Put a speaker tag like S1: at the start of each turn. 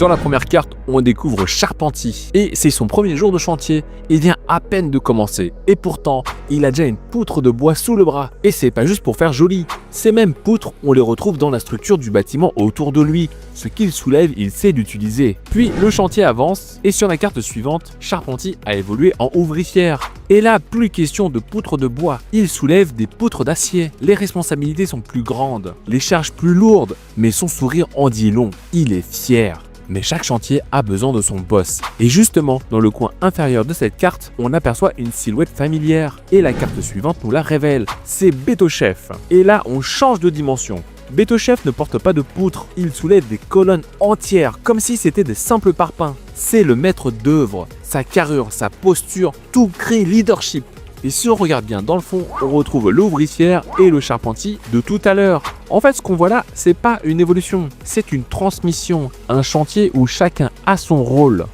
S1: Sur la première carte, on découvre Charpentier et c'est son premier jour de chantier. Il vient à peine de commencer et pourtant, il a déjà une poutre de bois sous le bras. Et c'est pas juste pour faire joli. Ces mêmes poutres, on les retrouve dans la structure du bâtiment autour de lui. Ce qu'il soulève, il sait l'utiliser. Puis le chantier avance et sur la carte suivante, Charpentier a évolué en ouvrière. Et là, plus question de poutres de bois, il soulève des poutres d'acier. Les responsabilités sont plus grandes, les charges plus lourdes, mais son sourire en dit long. Il est fier. Mais chaque chantier a besoin de son boss. Et justement, dans le coin inférieur de cette carte, on aperçoit une silhouette familière. Et la carte suivante nous la révèle. C'est Beto-Chef. Et là, on change de dimension. Beto-Chef ne porte pas de poutre, il soulève des colonnes entières, comme si c'était des simples parpaings. C'est le maître d'œuvre. Sa carrure, sa posture, tout crie leadership. Et si on regarde bien dans le fond, on retrouve l'ouvrière et le charpentier de tout à l'heure. En fait, ce qu'on voit là, c'est pas une évolution, c'est une transmission, un chantier où chacun a son rôle.